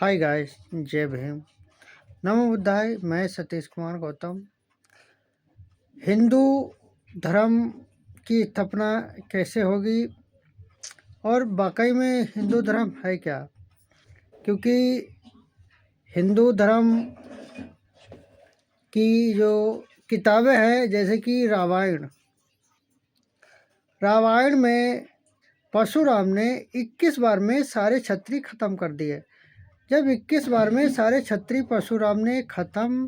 Hi guys, जय भीम। नमो बुद्धाय। मैं सतीश कुमार गौतम। हिंदू धर्म की स्थापना कैसे होगी और वाकई में हिंदू धर्म है क्या? क्योंकि हिंदू धर्म की जो किताबें हैं, जैसे कि रामायण में परशुराम ने 21 बार में सारे क्षत्रिय खत्म कर दिए। जब 21 बार में सारे क्षत्रिय परशुराम ने खत्म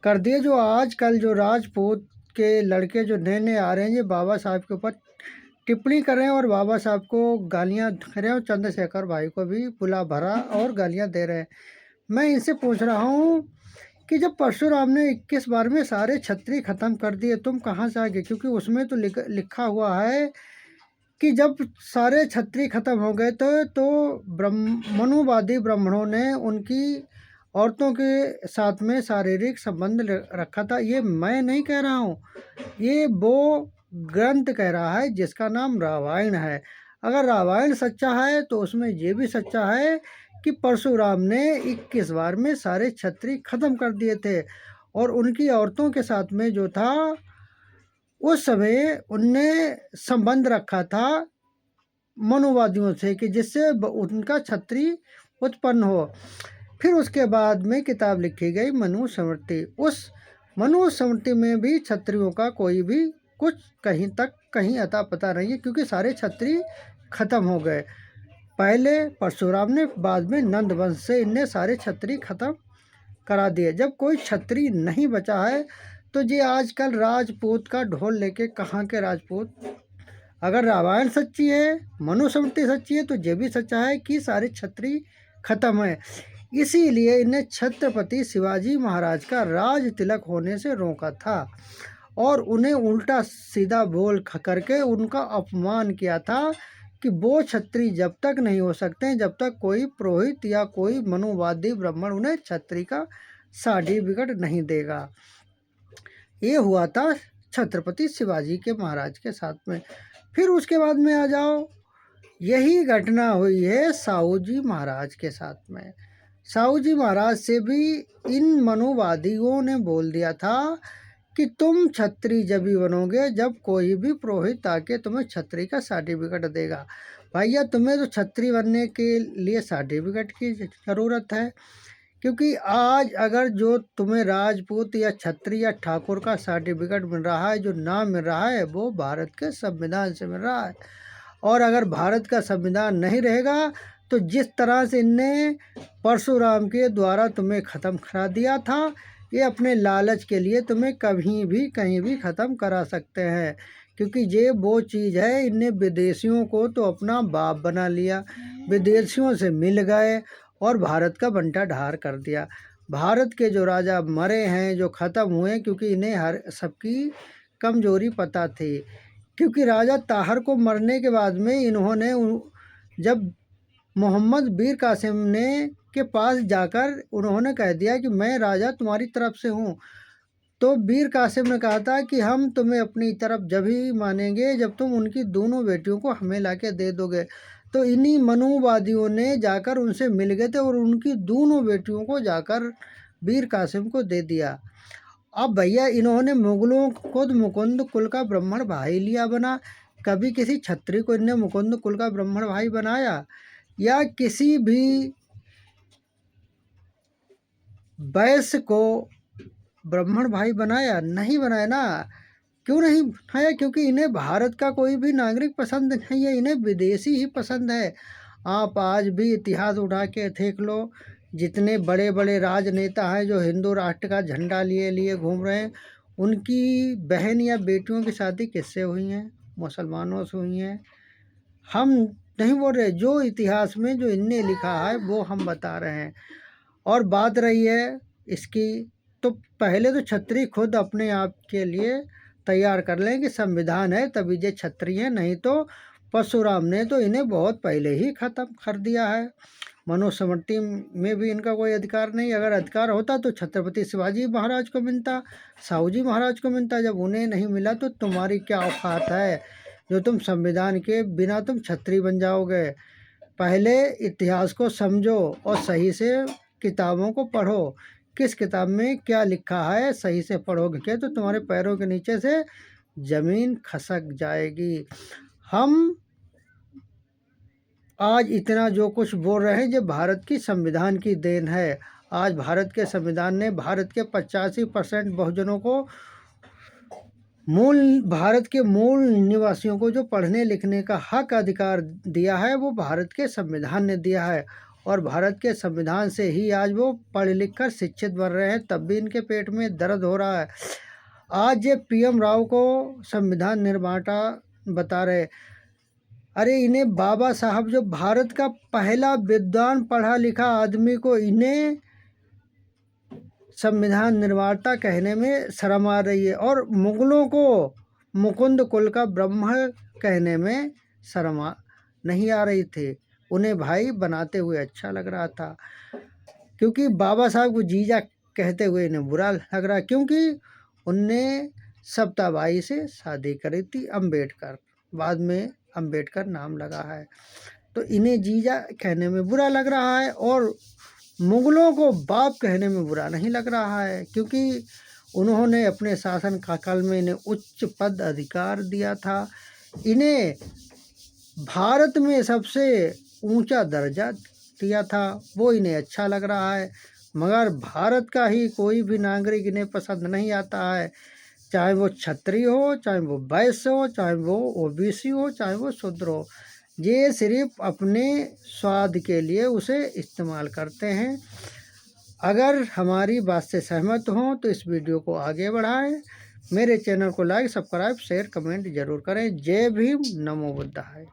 कर दिए, जो आजकल जो राजपूत के लड़के जो नए नए आ रहे हैं, ये बाबा साहब के ऊपर टिप्पणी कर रहे हैं और बाबा साहब को गालियां दे रहे हैं और चंद्रशेखर भाई को भी बुला भरा और गालियां दे रहे हैं। मैं इनसे पूछ रहा हूँ कि जब परशुराम ने 21 बार में सारे क्षत्रिय खत्म कर दिए, तुम कहाँ से आ गए? क्योंकि उसमें तो लिखा हुआ है कि जब सारे क्षत्रिय खत्म हो गए तो मनुवादी ब्राह्मणों ने उनकी औरतों के साथ में शारीरिक संबंध रखा था। ये मैं नहीं कह रहा हूँ, ये वो ग्रंथ कह रहा है जिसका नाम रामायण है। अगर रामायण सच्चा है तो उसमें ये भी सच्चा है कि परशुराम ने 21 बार में सारे क्षत्रिय खत्म कर दिए थे और उनकी औरतों के साथ में जो था उस समय उनने संबंध रखा था मनुवादियों से कि जिससे उनका क्षत्रिय उत्पन्न हो। फिर उसके बाद में किताब लिखी गई मनुस्मृति। उस मनुस्मृति में भी क्षत्रियों का कोई भी कुछ कहीं अता पता नहीं है, क्योंकि सारे क्षत्रिय खत्म हो गए। पहले परशुराम ने, बाद में नंद वंश से इनने सारे क्षत्रिय खत्म करा दिए। जब कोई क्षत्रिय नहीं बचा है तो ये आजकल राजपूत का ढोल लेके कहाँ के राजपूत? अगर रामायण सच्ची है, मनुस्मृति सच्ची है, तो ये भी सच्चा है कि सारे क्षत्रिय खत्म है। इसीलिए इन्हें छत्रपति शिवाजी महाराज का राज तिलक होने से रोका था और उन्हें उल्टा सीधा बोल करके उनका अपमान किया था कि वो क्षत्रिय जब तक नहीं हो सकते हैं जब तक कोई पुरोहित या कोई मनुवादी ब्राह्मण उन्हें क्षत्रिय का सर्टिफिकेट नहीं देगा। ये हुआ था छत्रपति शिवाजी के महाराज के साथ में। फिर उसके बाद में आ जाओ, यही घटना हुई है साहू जी महाराज के साथ में। साहू जी महाराज से भी इन मनुवादियों ने बोल दिया था कि तुम क्षत्रिय जब भी बनोगे जब कोई भी पुरोहित आके तुम्हें क्षत्रिय का सर्टिफिकेट देगा। भैया, तुम्हें तो क्षत्रिय बनने के लिए सर्टिफिकेट की ज़रूरत है, क्योंकि आज अगर जो तुम्हें राजपूत या क्षत्रिय या ठाकुर का सर्टिफिकेट मिल रहा है, जो नाम मिल रहा है, वो भारत के संविधान से मिल रहा है। और अगर भारत का संविधान नहीं रहेगा तो जिस तरह से इनने परशुराम के द्वारा तुम्हें ख़त्म करा दिया था, ये अपने लालच के लिए तुम्हें कभी भी कहीं भी ख़त्म करा सकते हैं। क्योंकि ये वो चीज़ है, इनने विदेशियों को तो अपना बाप बना लिया, विदेशियों से मिल गए और भारत का बंटा ढार कर दिया। भारत के जो राजा मरे हैं, जो ख़त्म हुए, क्योंकि इन्हें हर सबकी कमजोरी पता थी। क्योंकि राजा ताहर को मरने के बाद में इन्होंने जब मोहम्मद मीर कासिम ने के पास जाकर उन्होंने कह दिया कि मैं राजा तुम्हारी तरफ से हूँ, तो मीर कासिम ने कहा था कि हम तुम्हें अपनी तरफ जब ही मानेंगे जब तुम उनकी दोनों बेटियों को हमें लाके दे दोगे। तो इन्हीं मनुवादियों ने जाकर उनसे मिल गए थे और उनकी दोनों बेटियों को जाकर मीर कासिम को दे दिया। अब भैया, इन्होंने मुगलों को मुकुंद कुल का ब्राह्मण भाई लिया बना। कभी किसी क्षत्रिय को इन्हें मुकुंद कुल का ब्राह्मण भाई बनाया या किसी भी वैश्य को ब्राह्मण भाई बनाया? नहीं बनाया ना। क्यों नहीं बनाया? क्योंकि इन्हें भारत का कोई भी नागरिक पसंद नहीं है, इन्हें विदेशी ही पसंद है। आप आज भी इतिहास उठा के देख लो, जितने बड़े बड़े राजनेता हैं जो हिंदू राष्ट्र का झंडा लिए लिए घूम रहे हैं, उनकी बहन या बेटियों की शादी किससे हुई हैं? मुसलमानों से हुई हैं। हम नहीं बोल रहे, जो इतिहास में जो इनने लिखा है वो हम बता रहे हैं। और बात रही है इसकी, तो पहले तो क्षत्रिय खुद अपने आप के लिए तैयार कर लें कि संविधान है तभी ये क्षत्रिय हैं, नहीं तो परशुराम ने तो इन्हें बहुत पहले ही खत्म कर दिया है। मनुस्मृति में भी इनका कोई अधिकार नहीं। अगर अधिकार होता तो छत्रपति शिवाजी महाराज को मिलता, साहू जी महाराज को मिलता। जब उन्हें नहीं मिला तो तुम्हारी क्या औकात है जो तुम संविधान के बिना तुम क्षत्रिय बन जाओगे? पहले इतिहास को समझो और सही से किताबों को पढ़ो। किस किताब में क्या लिखा है सही से पढ़ोगे क्या तो तुम्हारे पैरों के नीचे से ज़मीन खसक जाएगी। हम आज इतना जो कुछ बोल रहे हैं ये भारत की संविधान की देन है। आज भारत के संविधान ने भारत के 85% बहुजनों को भारत के मूल निवासियों को जो पढ़ने लिखने का हक अधिकार दिया है वो भारत के संविधान ने दिया है। और भारत के संविधान से ही आज वो पढ़ लिख कर शिक्षित बन रहे हैं, तब भी इनके पेट में दर्द हो रहा है। आज ये PM राव को संविधान निर्माता बता रहे, अरे इन्हें बाबा साहब जो भारत का पहला विद्वान पढ़ा लिखा आदमी को इन्हें संविधान निर्माता कहने में शर्म आ रही है। और मुगलों को मुकुंद कुल का ब्राह्मण कहने में शर्म नहीं आ रही थी। उन्हें भाई बनाते हुए अच्छा लग रहा था, क्योंकि बाबा साहब को जीजा कहते हुए इन्हें बुरा लग रहा, क्योंकि उनने सप्ताबाई से शादी करी थी अम्बेडकर, बाद में अम्बेडकर नाम लगा है, तो इन्हें जीजा कहने में बुरा लग रहा है। और मुगलों को बाप कहने में बुरा नहीं लग रहा है, क्योंकि उन्होंने अपने शासन काल में इन्हें उच्च पद अधिकार दिया था, इन्हें भारत में सबसे ऊंचा दर्जा दिया था, वो इन्हें अच्छा लग रहा है। मगर भारत का ही कोई भी नागरिक इन्हें पसंद नहीं आता है, चाहे वो क्षत्रिय हो, चाहे वो वैश्य हो, चाहे वो OBC हो, चाहे वो शूद्र हो। ये सिर्फ अपने स्वाद के लिए उसे इस्तेमाल करते हैं। अगर हमारी बात से सहमत हों तो इस वीडियो को आगे बढ़ाएं। मेरे चैनल को लाइक, सब्सक्राइब, शेयर, कमेंट जरूर करें। जय भीम, नमो बुद्धाय।